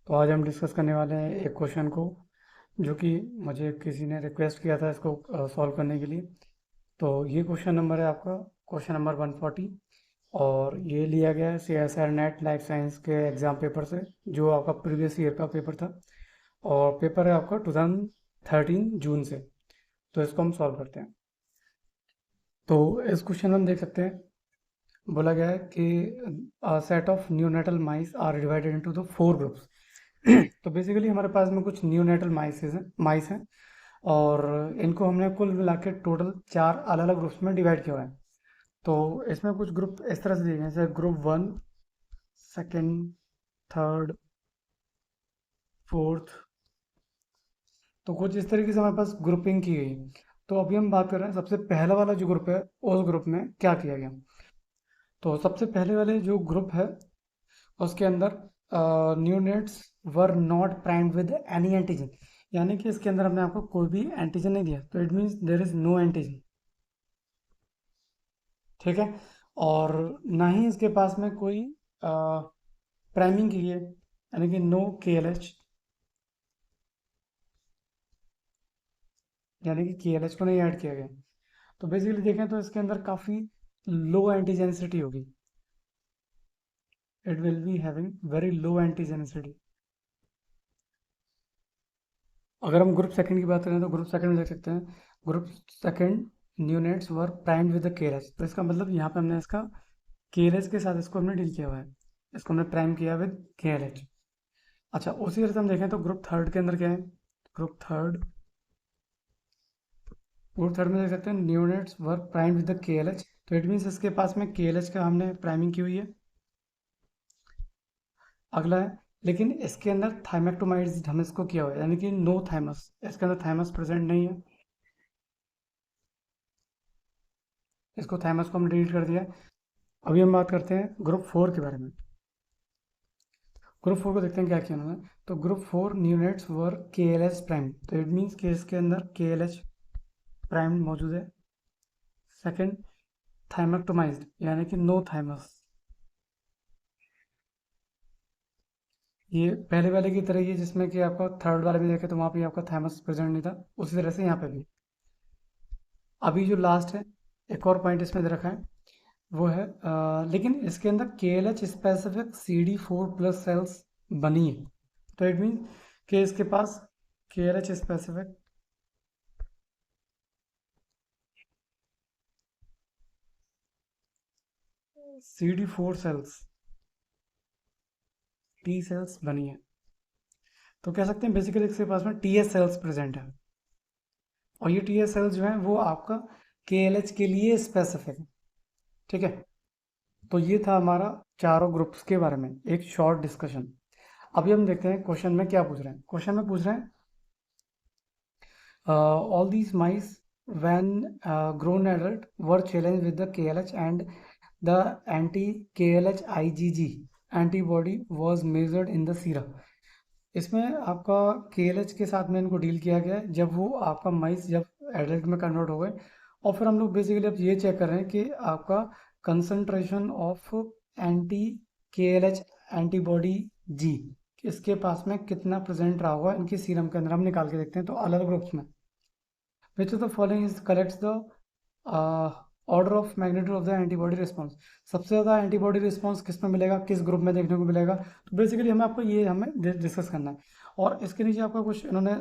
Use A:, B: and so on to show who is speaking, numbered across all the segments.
A: तो आज हम डिस्कस करने वाले हैं एक क्वेश्चन को जो कि मुझे किसी ने रिक्वेस्ट किया था इसको सॉल्व करने के लिए। तो ये क्वेश्चन नंबर है आपका क्वेश्चन नंबर 140 और ये लिया गया है CSIR नेट लाइफ साइंस के एग्ज़ाम पेपर से जो आपका प्रीवियस ईयर का पेपर था। और पेपर है आपका 2013 जून से। तो इसको हम सॉल्व करते हैं। तो इस क्वेश्चन में हम देख सकते हैं, बोला गया है कि set of neonatal mice are divided into the 4 groups. तो बेसिकली हमारे पास में कुछ न्यूनेटल माइस हैं और इनको हमने कुल मिला के टोटल 4 अलग अलग ग्रुप्स में डिवाइड किया हुआ है। तो इसमें कुछ ग्रुप इस तरह से दिए गए हैं, जैसे ग्रुप 1, सेकंड, थर्ड, फोर्थ। तो कुछ इस तरीके से हमारे पास ग्रुपिंग की गई। तो अभी हम बात कर रहे हैं सबसे पहला वाला जो ग्रुप है, उस ग्रुप में क्या किया गया। तो सबसे पहले वाले जो ग्रुप है उसके अंदर neonates were not primed with any antigen, यानी कि इसके अंदर हमने आपको कोई भी एंटीजन नहीं दिया, तो it means there is no antigen. ठीक है। और ना ही इसके पास में कोई प्राइमिंग की है, यानी कि नो KLH, यानी कि KLH को नहीं ऐड किया गया। तो बेसिकली देखें तो इसके अंदर काफ़ी लो एंटीजेनिसिटी होगी। It will be having very low antigenicity. अगर हम ग्रुप सेकंड की बात करें तो ग्रुप सेकंड में देख सकते हैं, group second neonates were primed with the KLH। तो इसका मतलब यहाँ पे हमने इसका KLH के साथ इसको हमने डील किया हुआ है, इसको हमने प्राइम किया विद KLH। अच्छा, उसी तरह से हम देखें तो ग्रुप थर्ड के अंदर क्या है, ग्रुप थर्ड में देख सकते हैं neonates were primed with the KLH। तो इट मीन्स इसके पास में KLH का हमने प्राइमिंग की हुई है। अगला है, लेकिन इसके अंदर थाइमेक्टोमाइड्स हम इसको किया हुआ है, यानी कि नो थाइमस, इसके अंदर थाइमस प्रेजेंट नहीं है, इसको थाइमस को हमने डिलीट कर दिया। अभी हम बात करते हैं ग्रुप 4 के बारे में। ग्रुप 4 को देखते हैं क्या किया उन्होंने। तो ग्रुप 4 न्यूनेट्स वर KLH प्राइम, तो इट मीन्स कि इसके अंदर KLH प्राइम मौजूद है। सेकंड, थाइमेक्टोमाइज्ड, यानी कि नो थाइमस। ये पहले वाले की तरह ही है जिसमें कि आपका थर्ड वाले में देखे तो वहाँ पे आपका थाइमस प्रेजेंट नहीं था, उसी तरह से यहाँ पे भी। अभी जो लास्ट है, एक और पॉइंट इसमें दे रखा है, वो है लेकिन इसके अंदर KLH स्पेसिफिक CD4+ सेल्स बनी है। तो इट मीन कि इसके पास KLH specific CD4 cells, T cells बनी है। तो कह सकते हैं बेसिकली इसके पास में TS सेल्स प्रेजेंट है, और ये TS सेल्स जो है वो आपका KLH के लिए स्पेसिफिक है। ठीक है। तो ये था हमारा चारों ग्रुप्स के बारे में एक शॉर्ट डिस्कशन। अभी हम देखते हैं क्वेश्चन में क्या पूछ रहे हैं। क्वेश्चन में पूछ रहे हैं all these mice when grown adult were challenged with the KLH and the anti-KLH IgG antibody was measured in the serum। इसमें आपका KLH के साथ में इनको डील किया गया है जब वो आपका माइस जब एडल्ट में कन्वर्ट हो गए। और फिर हम लोग बेसिकली अब ये चेक कर रहे हैं कि आपका concentration of anti KLH antibody जी इसके पास में कितना प्रेजेंट रहा होगा इनके सीरम के अंदर। हम निकाल के देखते हैं। तो अलग ग्रुप्स में which of the following is collects the order of magnitude of the antibody response. सबसे ज़्यादा एंटीबॉडी रिस्पॉन्स किस में मिलेगा, किस ग्रुप में देखने को मिलेगा। तो बेसिकली हमें आपको ये हमें डिस्कस करना है। और इसके नीचे आपका कुछ इन्होंने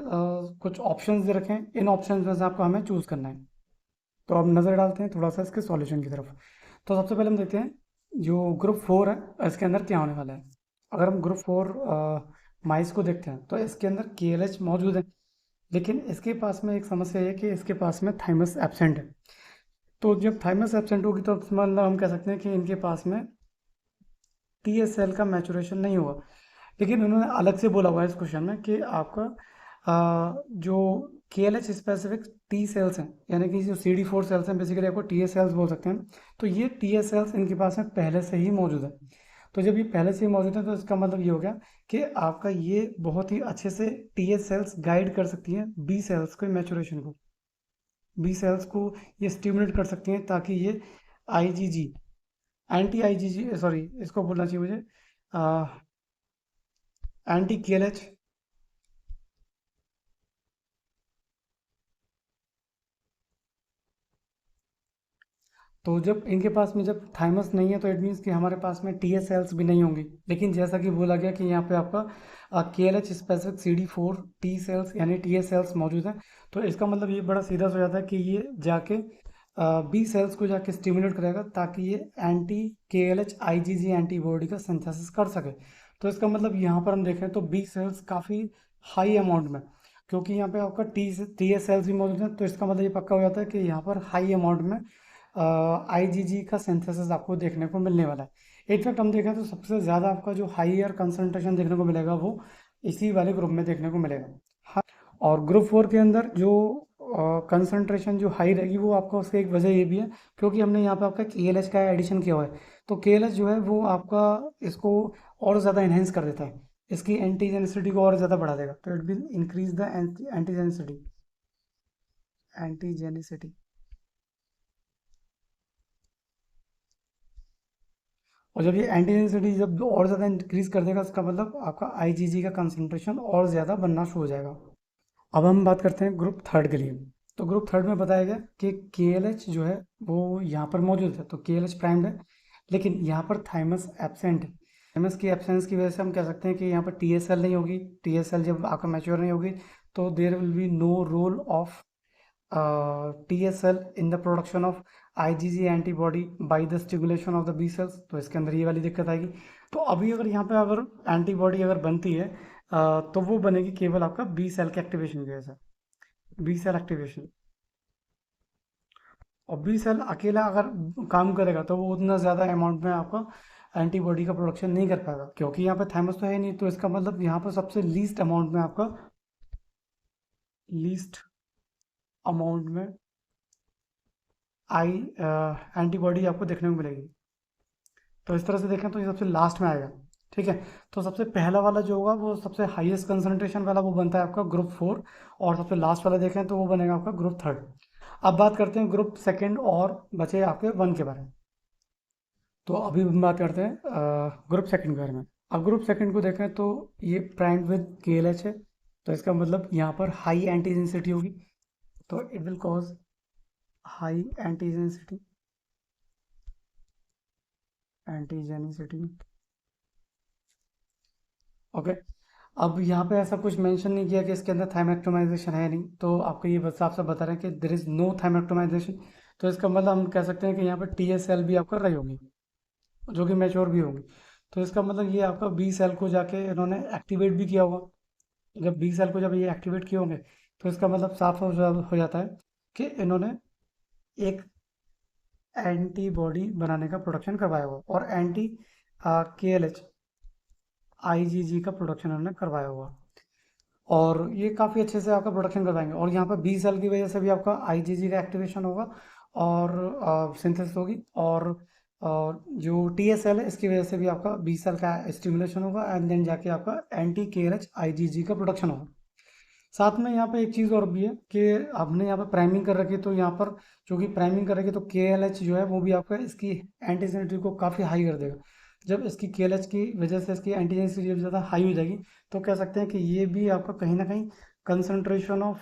A: कुछ ऑप्शंस दे रखे हैं, इन ऑप्शंस में से आपको हमें चूज़ करना है। तो अब नज़र डालते हैं थोड़ा सा इसके सॉल्यूशन की तरफ। तो सबसे पहले हम देखते हैं जो ग्रुप 4 है इसके अंदर क्या होने वाला है। अगर हम ग्रुप 4 माइस को देखते हैं तो इसके अंदर KLH मौजूद है, लेकिन इसके पास में एक समस्या है कि इसके पास में थाइमस एब्सेंट है। तो जब थाइमस एब्सेंट होगी तो मतलब हम कह सकते हैं कि इनके पास में TS सेल का मैचुरेशन नहीं हुआ। लेकिन उन्होंने अलग से बोला हुआ है इस क्वेश्चन में कि आपका जो KLH स्पेसिफिक T सेल्स हैं, यानी कि जो CD4 सेल्स हैं, बेसिकली आपको TS सेल्स बोल सकते हैं। तो ये TS सेल्स इनके पास में पहले से ही मौजूद है। तो जब ये पहले से ही मौजूद है तो इसका मतलब ये हो गया कि आपका ये बहुत ही अच्छे से TS सेल्स गाइड कर सकती हैं B सेल्स को मैचुरेशन को। B सेल्स को ये स्टिमुलेट कर सकती हैं ताकि ये IgG एंटी IgG, सॉरी इसको बोलना चाहिए मुझे, एंटी केएलएच। तो जब इनके पास में जब थाइमस नहीं है तो इट मीन्स कि हमारे पास में टी एस सेल्स भी नहीं होंगी। लेकिन जैसा कि बोला गया कि यहाँ पे आपका K L H specific C D four T cells यानी टी एस सेल्स मौजूद हैं। तो इसका मतलब ये बड़ा सीधा सा हो जाता है कि ये जाके बी सेल्स को जाके स्टिमुलेट करेगा ताकि ये anti K L H I G G antibody का सिंथेसिस कर सके। तो इसका मतलब यहाँ पर हम देखें तो बी सेल्स काफ़ी हाई अमाउंट में, क्योंकि यहाँ पे आपका टी एस सेल्स भी मौजूद हैं, तो इसका मतलब ये पक्का हो जाता है कि यहाँ पर हाई अमाउंट में आईजीजी का सिंथेसिस आपको देखने को मिलने वाला है। इनफैक्ट हम देखें तो सबसे ज़्यादा आपका जो हाईयर कंसंट्रेशन देखने को मिलेगा वो इसी वाले ग्रुप में देखने को मिलेगा। हाँ, और ग्रुप फोर के अंदर जो कंसंट्रेशन जो हाई रहेगी वो आपका उसकी एक वजह ये भी है क्योंकि हमने यहाँ पे आपका के का एडिशन किया हुआ है। तो के जो है वो आपका इसको और ज़्यादा इन्हेंस कर देता है, इसकी एंटीजेनिसिटी को और ज़्यादा बढ़ा देगा। तो it will increase the antigenicity. Antigenicity और जब ये एंटी डेंसिटी जब और ज़्यादा इंक्रीज कर देगा इसका मतलब आपका आईजीजी का कंसंट्रेशन और ज़्यादा बनना शुरू हो जाएगा। अब हम बात करते हैं ग्रुप थर्ड के लिए। तो ग्रुप थर्ड में बताया गया कि के जो है वो यहाँ पर मौजूद है, तो के प्राइम्ड है, लेकिन यहाँ पर थाइमस एब्सेंट है। थाइमस की एब्सेंस की वजह से हम कह सकते हैं कि यहाँ पर टीएसएल नहीं होगी। टीएसएल जब आपका मैच्योर नहीं होगी तो there will be no role of TSL in the production of IgG antibody by the stimulation of the B cells। तो इसके अंदर ये वाली दिक्कत आएगी। तो अभी अगर यहाँ पे अगर एंटीबॉडी अगर बनती है तो वो बनेगी केवल आपका बी सेल के एक्टिवेशन की वजह से, बी सेल एक्टिवेशन। और बी सेल अकेला अगर काम करेगा तो वो उतना ज़्यादा अमाउंट में आपका एंटीबॉडी का प्रोडक्शन नहीं कर पाएगा, क्योंकि यहाँ पे थाइमस तो है नहीं। तो इसका मतलब यहाँ पर सबसे लीस्ट अमाउंट में आपका लीस्ट अमाउंट में आई एंटीबॉडी आपको देखने को मिलेगी। तो इस तरह से देखें तो ये सबसे लास्ट में आएगा। ठीक है, तो सबसे पहला वाला जो होगा वो सबसे हाईएस्ट कंसंट्रेशन वाला वो बनता है आपका ग्रुप फोर, और सबसे लास्ट वाला देखें तो वो बनेगा आपका ग्रुप थर्ड। अब बात करते हैं ग्रुप सेकंड और बचे आपके वन के बारे में। तो अभी हम बात करते हैं ग्रुप सेकंड के बारे में। अब ग्रुप सेकंड को देखें तो ये प्राइम्ड विद के है, तो इसका मतलब यहाँ पर हाई एंटीजेंसिटी होगी, तो it will cause high antigenicity antigenicity. Okay, अब यहाँ पे ऐसा कुछ मेंशन नहीं किया कि इसके अंदर थाइमेक्टोमाइजेशन है नहीं, तो आपको ये बस साफ साफ बता रहे हैं कि देर इज नो थाइमेक्टोमाइजेशन। तो इसका मतलब हम कह सकते हैं कि यहाँ पर TSL भी आपका रही होगी जो कि मैच्योर भी होंगी। तो इसका मतलब ये आपका बी सेल को जाके इन्होंने एक्टिवेट भी किया होगा। जब बी सेल को जब ये एक्टिवेट किए होंगे तो इसका मतलब साफ हो जाता है कि इन्होंने एक एंटीबॉडी बनाने का प्रोडक्शन करवाया होगा, और एंटी KLH IgG का प्रोडक्शन इन्होंने करवाया होगा, और ये काफ़ी अच्छे से आपका प्रोडक्शन करवाएंगे। और यहाँ पर बी सेल की वजह से भी आपका आईजीजी का एक्टिवेशन होगा और सिंथेसिस होगी, और जो टीएसएल है इसकी वजह से भी आपका बी सेल का स्टिमुलेशन होगा, एंड देन जाके आपका एंटी केएलएच आईजीजी का प्रोडक्शन होगा। साथ में यहाँ पे एक चीज़ और भी है कि हमने यहाँ पर प्राइमिंग कर रखी है, तो यहाँ पर जो कि प्राइमिंग कर रखी है तो के जो है वो भी आपका इसकी एंटीजेनिटी को काफ़ी हाई कर देगा। जब इसकी के की वजह से इसकी एंटीजेनिटी जब ज़्यादा हाई हो जाएगी तो कह सकते हैं कि ये भी आपका कहीं ना कहीं concentration of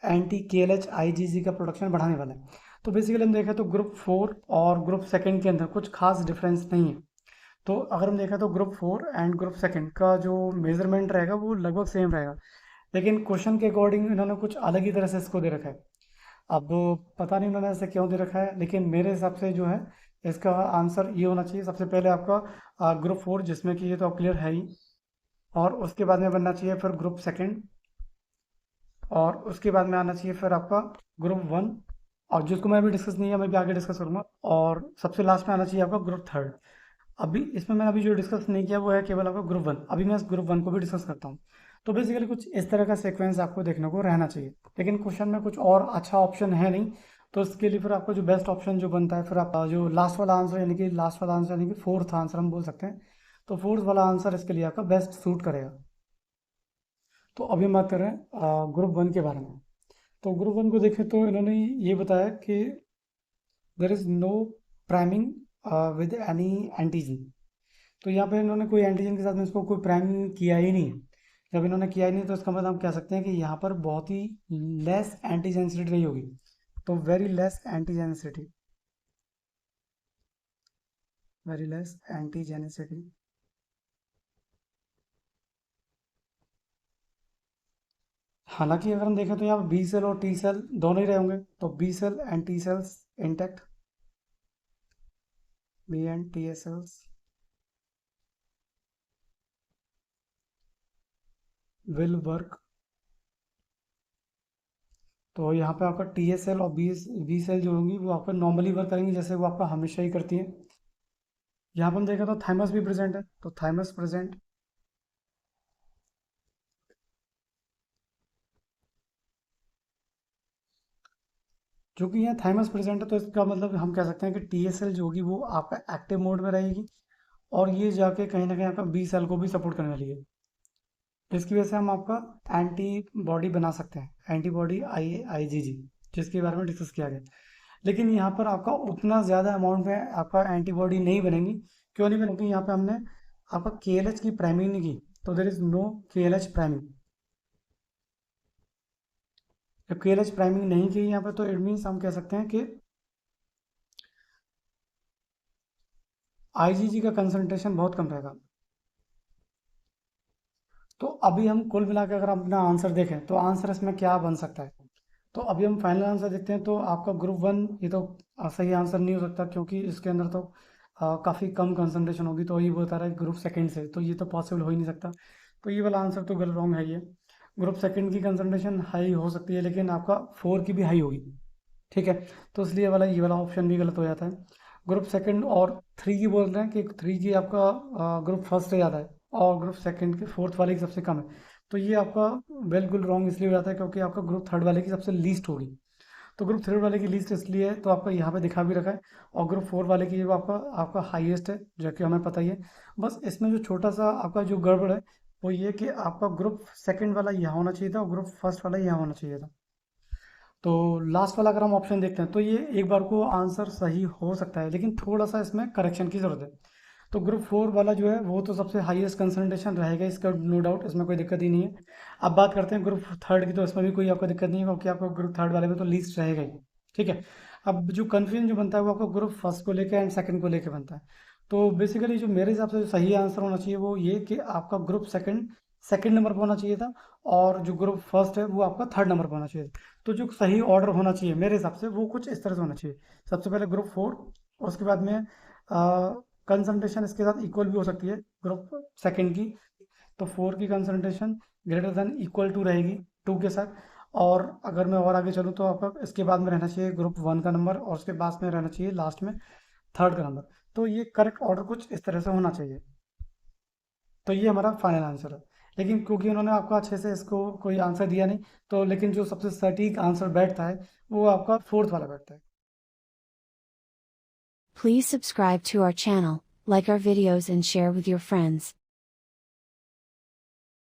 A: anti KLH IgG का प्रोडक्शन बढ़ाने वाला है। तो बेसिकली हम देखें तो ग्रुप फोर और ग्रुप सेकेंड के अंदर कुछ खास डिफरेंस नहीं है। तो अगर हम देखें तो group four and group second का जो मेजरमेंट रहेगा वो लगभग सेम रहेगा, लेकिन क्वेश्चन के अकॉर्डिंग इन्होंने कुछ अलग ही तरह से इसको दे रखा है। अब पता नहीं इन्होंने ऐसे क्यों दे रखा है, लेकिन मेरे हिसाब से जो है इसका आंसर ये होना चाहिए। सबसे पहले आपका ग्रुप फोर, जिसमें कि ये तो क्लियर है ही, और उसके बाद में बनना चाहिए फिर ग्रुप सेकेंड, और उसके बाद में आना चाहिए फिर आपका ग्रुप वन, और जिसको मैं अभी डिस्कस नहीं है मैं भी आगे डिस्कस करूंगा, और सबसे लास्ट में आना चाहिए आपका ग्रुप थर्ड। अभी इसमें मैंने अभी जो डिस्कस नहीं किया वो है केवल आपका ग्रुप वन। अभी मैं ग्रुप वन को भी डिस्कस करता हूँ। तो बेसिकली कुछ इस तरह का सीक्वेंस आपको देखने को रहना चाहिए, लेकिन क्वेश्चन में कुछ और अच्छा ऑप्शन है नहीं। तो इसके लिए फिर आपको जो बेस्ट ऑप्शन जो बनता है फिर आप जो लास्ट वाला आंसर यानी कि फोर्थ आंसर हम बोल सकते हैं, तो फोर्थ वाला आंसर इसके लिए आपका बेस्ट सूट करेगा। तो अभी हम बात कर रहे हैं ग्रुप वन के बारे में। तो ग्रुप वन को देखें तो इन्होंने ये बताया कि there is no priming with any antigen. तो यहाँ पे इन्होंने कोई एंटीजन के साथ में इसको कोई प्राइम किया ही नहीं। जब इन्होंने किया ही नहीं तो इसका मतलब हम कह सकते हैं कि यहाँ पर बहुत ही लेस एंटीजेनिसिटी रही होगी। तो वेरी लेस एंटीजेनिसिटी। हालांकि अगर हम देखें तो यहाँ बी सेल और टी सेल दोनों ही रहे होंगे, तो B cell and T cells intact, B and T cells will work. तो यहाँ पे आपका टी एस सेल और बी सेल जो होंगी वो आपका नॉर्मली वर्क करेंगी जैसे वो आपका हमेशा ही करती है। यहाँ पर हम देखें तो थाइमस भी प्रेजेंट है, तो थाइमस प्रेजेंट, जो कि यहाँ थाइमस प्रेजेंट है तो इसका मतलब हम कह सकते हैं कि टी एस सेल जो होगी वो आपका एक्टिव मोड में रहेगी और ये जाके कहीं ना कहीं आपका बी सेल को भी सपोर्ट करने वाली है। इसकी वजह से हम आपका एंटीबॉडी बना सकते हैं, एंटीबॉडी आईजीजी, जिसके बारे में डिस्कस किया गया। लेकिन यहाँ पर आपका उतना ज़्यादा अमाउंट में आपका एंटीबॉडी नहीं बनेंगी। क्यों नहीं बनेगी? क्योंकि यहाँ पे हमने आपका केएलएच की प्राइमिंग नहीं की, तो देर इज नो केएलएच प्राइमिंग। जब केएलएच प्राइमिंग नहीं की यहाँ पे तो इट मीन्स हम कह सकते हैं कि आईजीजी का कंसंट्रेशन बहुत कम रहेगा। तो अभी हम कुल मिला के अगर अपना आंसर देखें तो आंसर इसमें क्या बन सकता है, तो अभी हम फाइनल आंसर देखते हैं। तो आपका ग्रुप वन ये तो सही आंसर नहीं हो सकता क्योंकि इसके अंदर तो काफ़ी कम कंसंट्रेशन होगी, तो ये बता रहा है ग्रुप सेकंड से, तो ये तो पॉसिबल हो ही नहीं सकता। तो ये वाला आंसर तो गलत रॉन्ग है ये। ग्रुप सेकंड की कंसंट्रेशन हाई हो सकती है लेकिन आपका फोर की भी हाई होगी, ठीक है। तो इसलिए ये वाला ऑप्शन भी गलत हो जाता है। ग्रुप सेकंड और थ्री की बोल रहे हैं कि थ्री की आपका ग्रुप फर्स्ट से ज़्यादा है और ग्रुप सेकंड के फोर्थ वाले की सबसे कम है। तो ये आपका बिल्कुल रॉन्ग इसलिए हो जाता है क्योंकि आपका ग्रुप थर्ड वाले की सबसे लीस्ट होगी। तो ग्रुप थर्ड वाले की लीस्ट इसलिए है तो आपका यहाँ पे दिखा भी रखा है। और ग्रुप फोर वाले की जो आपका आपका हाईएस्ट है जो कि हमें पता ही है। बस इसमें जो छोटा सा आपका जो गड़बड़ है वो ये कि आपका ग्रुप सेकंड वाला यहाँ होना चाहिए था और ग्रुप फर्स्ट वाला यहाँ होना चाहिए था। तो लास्ट वाला अगर हम ऑप्शन देखते हैं तो ये एक बार को आंसर सही हो सकता है लेकिन थोड़ा सा इसमें करेक्शन की ज़रूरत है। तो ग्रुप फोर वाला जो है वो तो सबसे हाईएस्ट कंसंट्रेशन रहेगा, इसका नो डाउट, इसमें कोई दिक्कत ही नहीं है। अब बात करते हैं ग्रुप थर्ड की, तो इसमें भी कोई आपको दिक्कत नहीं है क्योंकि आपको ग्रुप थर्ड वाले में तो लीस्ट रहेगा ही, ठीक है। अब जो कन्फ्यूजन जो बनता है वो आपको ग्रुप फर्स्ट को लेकर एंड सेकंड को लेकर बनता है। तो बेसिकली जो मेरे हिसाब से जो सही आंसर होना चाहिए वो ये कि आपका ग्रुप सेकंड सेकंड नंबर पर होना चाहिए था और जो ग्रुप फर्स्ट है वो आपका थर्ड नंबर पर होना चाहिए था। तो जो सही ऑर्डर होना चाहिए मेरे हिसाब से वो कुछ इस तरह से होना चाहिए। सबसे पहले ग्रुप फोर, उसके बाद में कंसंट्रेशन इसके साथ इक्वल भी हो सकती है ग्रुप सेकंड की, तो फोर की concentration greater than equal to रहेगी टू के साथ। और अगर मैं और आगे चलूँ तो आपका इसके बाद में रहना चाहिए ग्रुप वन का नंबर और उसके बाद में रहना चाहिए लास्ट में थर्ड का नंबर। तो ये करेक्ट ऑर्डर कुछ इस तरह से होना चाहिए। तो ये हमारा फाइनल आंसर है। लेकिन क्योंकि उन्होंने आपको अच्छे से इसको कोई आंसर दिया नहीं, तो लेकिन जो सबसे सटीक आंसर बैठता है वो आपका फोर्थ वाला बैठता है।
B: Please subscribe to our channel, like our videos and share with your friends.